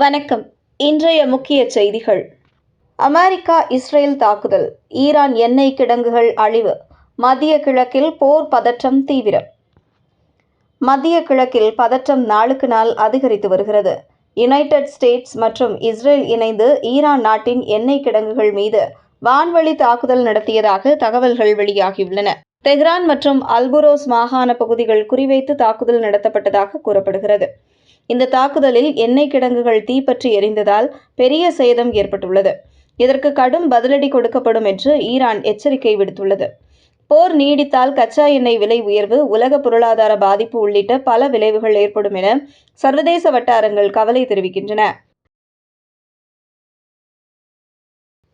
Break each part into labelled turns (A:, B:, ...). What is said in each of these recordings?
A: வணக்கம். இன்றைய முக்கிய செய்திகள். அமெரிக்கா இஸ்ரேல் தாக்குதல், ஈரான் எண்ணெய் கிடங்குகள் அழிவு, மத்திய கிழக்கில் போர் பதற்றம் தீவிரம். மத்திய கிழக்கில் பதற்றம் நாளுக்கு நாள் அதிகரித்து வருகிறது. யுனைடெட் ஸ்டேட்ஸ் மற்றும் இஸ்ரேல் இணைந்து ஈரான் நாட்டின் எண்ணெய் கிடங்குகள் மீது வான்வழி தாக்குதல் நடத்தியதாக தகவல்கள் வெளியாகியுள்ளன. தெஹ்ரான் மற்றும் அல்புரோஸ் மாகாண பகுதிகள் குறிவைத்து தாக்குதல் நடத்தப்பட்டதாக கூறப்படுகிறது. இந்த தாக்குதலில் எண்ணெய் கிடங்குகள் தீப்பற்றி எரிந்ததால் பெரிய சேதம் ஏற்பட்டுள்ளது. இதற்கு கடும் பதிலடி கொடுக்கப்படும் என்று ஈரான் எச்சரிக்கை விடுத்துள்ளது. போர் நீடித்தால் கச்சா எண்ணெய் விலை உயர்வு, உலக பொருளாதார பாதிப்பு உள்ளிட்ட பல விளைவுகள் ஏற்படும் என சர்வதேச வட்டாரங்கள் கவலை தெரிவிக்கின்றன.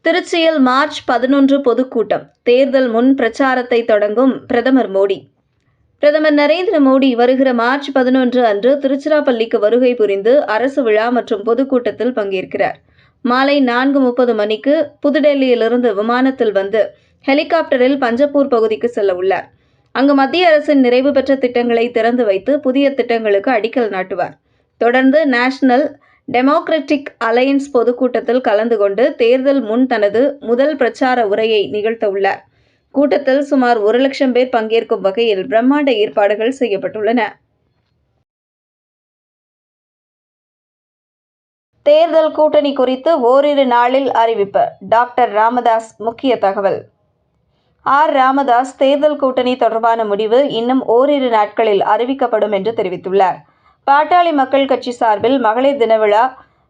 A: திருச்சியில் மார்ச் 11 பொதுக்கூட்டம், தேர்தல் முன் பிரச்சாரத்தை தொடங்கும் பிரதமர் மோடி. பிரதமர் நரேந்திர மோடி வருகிற மார்ச் 11 அன்று திருச்சிராப்பள்ளிக்கு வருகை புரிந்து அரசு விழா மற்றும் பொதுக்கூட்டத்தில் பங்கேற்கிறார். மாலை 4:30 மணிக்கு புதுடெல்லியிலிருந்து விமானத்தில் வந்து ஹெலிகாப்டரில் பஞ்சப்பூர் பகுதிக்கு செல்ல உள்ளார். அங்கு மத்திய அரசின் நிறைவு பெற்ற திட்டங்களை திறந்து வைத்து புதிய திட்டங்களுக்கு அடிக்கல் நாட்டுவார். தொடர்ந்து நேஷனல் டெமோக்ராட்டிக் அலையன்ஸ் பொதுக்கூட்டத்தில் கலந்து கொண்டு தேர்தல் முன் தனது முதல் பிரச்சார உரையை நிகழ்த்த உள்ளார். கூட்டத்தில் சுமார் 1,00,000 பேர் பங்கேற்கும் வகையில் பிரம்மாண்ட ஏற்பாடுகள் செய்யப்பட்டுள்ளன. தேர்தல் கூட்டணி குறித்து ஓரிரு நாளில் அறிவிப்பு. டாக்டர் ராமதாஸ் முக்கிய தகவல். ராமதாஸ் தேர்தல் கூட்டணி தொடர்பான முடிவு இன்னும் ஓரிரு நாட்களில் அறிவிக்கப்படும் என்று தெரிவித்துள்ளார். பாட்டாளி மக்கள் கட்சி சார்பில் மகளிர் தின விழா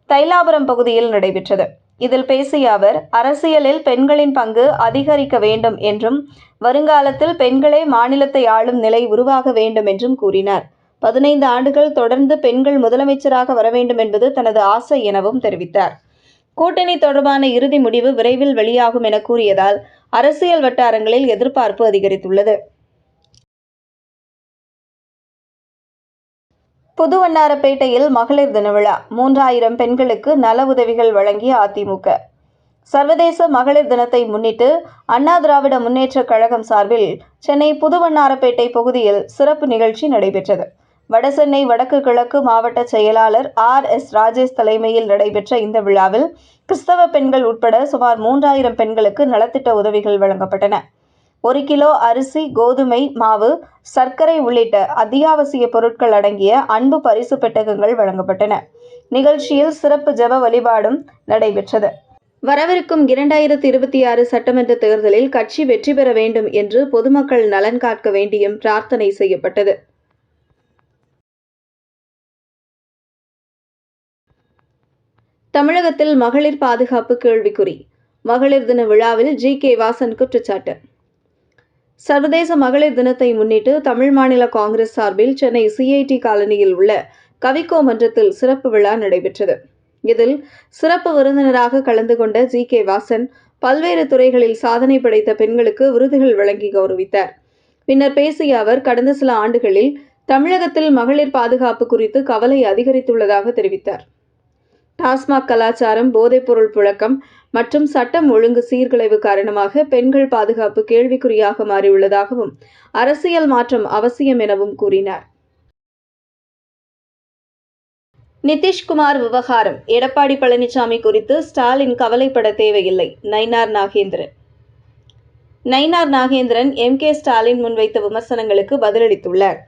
A: தைலாபுரம் பகுதியில் நடைபெற்றது. இதில் பேசிய அவர், அரசியலில் பெண்களின் பங்கு அதிகரிக்க வேண்டும் என்றும் வருங்காலத்தில் பெண்களே மாநிலத்தை ஆளும் நிலை உருவாக வேண்டும் என்றும் கூறினார். 15 ஆண்டுகள் தொடர்ந்து பெண்கள் முதலமைச்சராக வர வேண்டும் என்பது தனது ஆசை எனவும் தெரிவித்தார். கூட்டணி தொடர்பான இறுதி முடிவு விரைவில் வெளியாகும் என கூறியதால் அரசியல் வட்டாரங்களில் எதிர்பார்ப்பு அதிகரித்துள்ளது. புதுவண்ணாரப்பேட்டையில் மகளிர் தின விழா, 3000 பெண்களுக்கு நல உதவிகள் வழங்கிய அதிமுக. சர்வதேச மகளிர் தினத்தை முன்னிட்டு அண்ணா திராவிட முன்னேற்றக் கழகம் சார்பில் சென்னை புதுவண்ணாரப்பேட்டை பகுதியில் சிறப்பு நிகழ்ச்சி நடைபெற்றது. வடசென்னை வடக்கு கிழக்கு மாவட்ட செயலாளர் RS ராஜேஷ் தலைமையில் நடைபெற்ற இந்த விழாவில் கிறிஸ்தவ பெண்கள் உட்பட சுமார் 3000 பெண்களுக்கு நலத்திட்ட உதவிகள் வழங்கப்பட்டன. 1 கிலோ அரிசி, கோதுமை மாவு, சர்க்கரை உள்ளிட்ட அத்தியாவசிய பொருட்கள் அடங்கிய அன்பு பரிசு பெட்டகங்கள் வழங்கப்பட்டன. நிகழ்ச்சியில் சிறப்பு ஜெப வழிபாடும் நடைபெற்றது. வரவிருக்கும் 2026 சட்டமன்ற தேர்தலில் கட்சி வெற்றி பெற வேண்டும் என்று பொதுமக்கள் நலன் காக்க வேண்டியும் பிரார்த்தனை செய்யப்பட்டது. தமிழகத்தில் மகளிர் பாதுகாப்பு கேள்விக்குறி. மகளிர் தின விழாவில் G.K. வாசன் குற்றச்சாட்டு. சர்வதேச மகளிர் தினத்தை முன்னிட்டு தமிழ் மாநில காங்கிரஸ் சார்பில் சென்னை CIT காலனியில் உள்ள கவிக்கோ மன்றத்தில் சிறப்பு விழா நடைபெற்றது. இதில் சிறப்பு விருந்தினராக கலந்து கொண்ட G.K. வாசன் பல்வேறு துறைகளில் சாதனை படைத்த பெண்களுக்கு விருதுகள் வழங்கி கௌரவித்தார். பின்னர் பேசிய அவர், கடந்த சில ஆண்டுகளில் தமிழகத்தில் மகளிர் பாதுகாப்பு குறித்து கவலை அதிகரித்துள்ளதாக தெரிவித்தார். டாஸ்மாக் கலாச்சாரம், போதைப்பொருள் புழக்கம் மற்றும் சட்டம் ஒழுங்கு சீர்குலைவு காரணமாக பெண்கள் பாதுகாப்பு கேள்விக்குறியாக மாறியுள்ளதாகவும் அரசியல் மாற்றம் அவசியம் எனவும் கூறினார். நிதிஷ்குமார் விவகாரம், எடப்பாடி பழனிசாமி குறித்து ஸ்டாலின் கவலைப்பட தேவையில்லை. நயினார் நாகேந்திரன். நயினார் நாகேந்திரன் M.K. ஸ்டாலின் முன்வைத்த விமர்சனங்களுக்கு பதிலளித்துள்ளார்.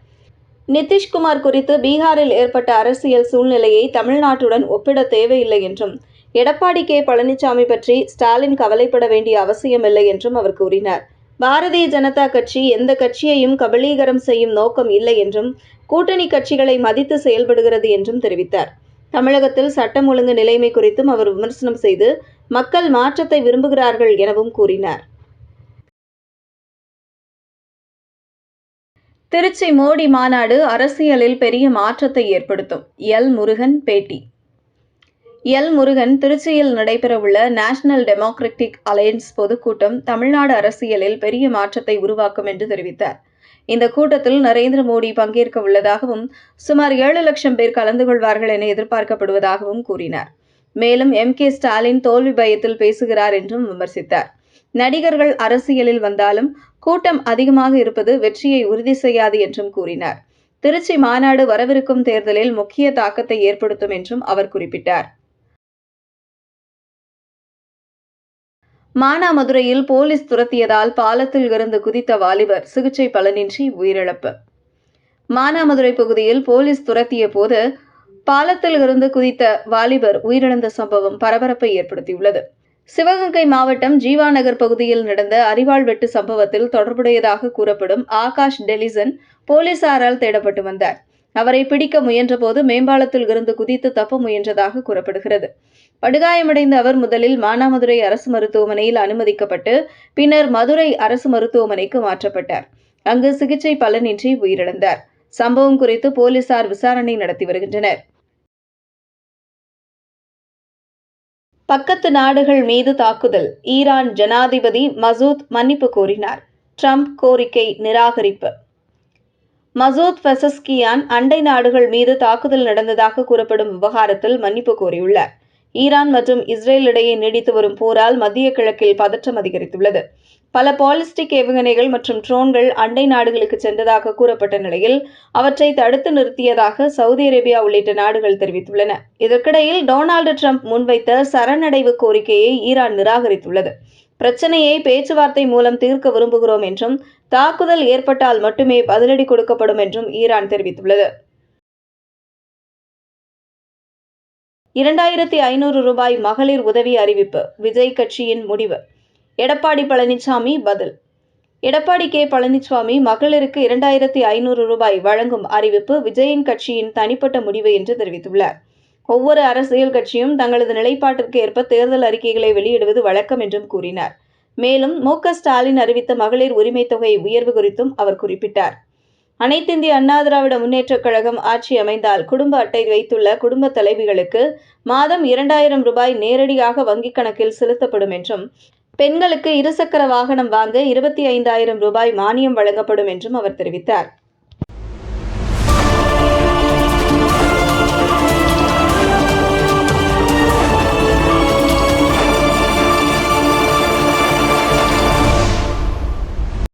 A: நிதிஷ்குமார் குறித்து பீகாரில் ஏற்பட்ட அரசியல் சூழ்நிலையை தமிழ்நாட்டுடன் ஒப்பிட தேவையில்லை என்றும், எடப்பாடி K. பழனிசாமி பற்றி ஸ்டாலின் கவலைப்பட வேண்டிய அவசியமில்லை என்றும் அவர் கூறினார். பாரதிய ஜனதா கட்சி எந்த கட்சியையும் கபலீகரம் செய்யும் நோக்கம் இல்லை என்றும், கூட்டணி கட்சிகளை மதித்து செயல்படுகிறது என்றும் தெரிவித்தார். தமிழகத்தில் சட்டம் ஒழுங்கு நிலைமை குறித்தும் அவர் விமர்சனம் செய்து மக்கள் மாற்றத்தை விரும்புகிறார்கள் எனவும் கூறினார். திருச்சி மோடி மாநாடு அரசியலில் பெரிய மாற்றத்தை ஏற்படுத்தும். முருகன் பேட்டி. முருகன் திருச்சியில் நடைபெறவுள்ள நேஷனல் டெமோக்ராட்டிக் அலையன்ஸ் பொதுக்கூட்டம் தமிழ்நாடு அரசியலில் பெரிய மாற்றத்தை உருவாக்கும் என்று தெரிவித்தார். இந்த கூட்டத்தில் நரேந்திர மோடி பங்கேற்க உள்ளதாகவும் சுமார் 7,00,000 பேர் கலந்து கொள்வார்கள் என எதிர்பார்க்கப்படுவதாகவும் கூறினார். மேலும் M.K. ஸ்டாலின் தோல்வி பயத்தில் பேசுகிறார் என்றும் விமர்சித்தார். நடிகர்கள் அரசியலில் வந்தாலும் கூட்டம் அதிகமாக இருப்பது வெற்றியை உறுதி செய்யாது என்றும் கூறினார். திருச்சி மாநாடு வரவிருக்கும் தேர்தலில் முக்கிய தாக்கத்தை ஏற்படுத்தும் என்றும் அவர் குறிப்பிட்டார். மானாமதுரையில் போலீஸ் துரத்தியதால் பாலத்தில் இருந்து குதித்த வாலிபர் சிகிச்சை பலனின்றி உயிரிழப்பு. மானாமதுரை பகுதியில் போலீஸ் துரத்திய போது பாலத்தில் இருந்து குதித்த வாலிபர் உயிரிழந்த சம்பவம் பரபரப்பை ஏற்படுத்தியுள்ளது. சிவகங்கை மாவட்டம் ஜீவா நகர் பகுதியில் நடந்த அரிவாள் வெட்டு சம்பவத்தில் தொடர்புடையதாக கூறப்படும் ஆகாஷ் டெலிசன் போலீசாரால் தேடப்பட்டு வந்தார். அவரை பிடிக்க முயன்றபோது மேம்பாலத்தில் இருந்து குதித்து தப்ப முயன்றதாக கூறப்படுகிறது. படுகாயமடைந்த அவர் முதலில் மானாமதுரை அரசு மருத்துவமனையில் அனுமதிக்கப்பட்டு பின்னர் மதுரை அரசு மருத்துவமனைக்கு மாற்றப்பட்டார். அங்கு சிகிச்சை பலனின்றி உயிரிழந்தார். சம்பவம் குறித்து போலீசார் விசாரணை நடத்தி வருகின்றனர். பக்கத்து நாடுகள் மீது தாக்குதல். ஈரான் ஜனாதிபதி மசூத் மன்னிப்பு கோரினார். ட்ரம்ப் கோரிக்கை நிராகரிப்பு. மசூத் பெசஸ்கியான் அண்டை நாடுகள் மீது தாக்குதல் நடந்ததாக கூறப்படும் விவகாரத்தில் மன்னிப்பு கோரியுள்ளார். ஈரான் மற்றும் இஸ்ரேல் இடையே நீடித்து வரும் போரால் மத்திய கிழக்கில் பதற்றம் அதிகரித்துள்ளது. பல பாலிஸ்டிக் ஏவுகணைகள் மற்றும் ட்ரோன்கள் அண்டை நாடுகளுக்கு சென்றதாக கூறப்பட்ட நிலையில் அவற்றை தடுத்து நிறுத்தியதாக சவுதி அரேபியா உள்ளிட்ட நாடுகள் தெரிவித்துள்ளன. இதற்கிடையில் டொனால்டு ட்ரம்ப் முன்வைத்த சரணடைவு கோரிக்கையை ஈரான் நிராகரித்துள்ளது. பிரச்சனையை பேச்சுவார்த்தை மூலம் தீர்க்க விரும்புகிறோம் என்றும் தாக்குதல் ஏற்பட்டால் மட்டுமே பதிலடி கொடுக்கப்படும் என்றும் ஈரான் தெரிவித்துள்ளது. 2500 ரூபாய் மகளிர் உதவி அறிவிப்பு. விஜய் கட்சியின் முடிவு. எடப்பாடி பழனிசாமி பதில். எடப்பாடி கே. பழனிசாமி மகளிருக்கு 2500 ரூபாய் வழங்கும் அறிவிப்பு விஜயின் கட்சியின் தனிப்பட்ட முடிவு என்று தெரிவித்துள்ளார். ஒவ்வொரு அரசியல் கட்சியும் தங்களது நிலைப்பாட்டிற்கு ஏற்ப தேர்தல் அறிக்கைகளை வெளியிடுவது வழக்கம் என்றும் கூறினார். மேலும் மு.க. ஸ்டாலின் அறிவித்த மகளிர் உரிமை தொகை உயர்வு குறித்தும் அவர் குறிப்பிட்டார். அனைத்திந்திய அண்ணா திராவிட முன்னேற்றக் கழகம் ஆட்சி அமைந்தால் குடும்ப அட்டை வைத்துள்ள குடும்ப தலைவிகளுக்கு மாதம் 2000 ரூபாய் நேரடியாக வங்கிக் கணக்கில் செலுத்தப்படும் என்றும், பெண்களுக்கு இருசக்கர வாகனம் வாங்க 25,000 ரூபாய் மானியம் வழங்கப்படும் என்றும் அவர் தெரிவித்தார்.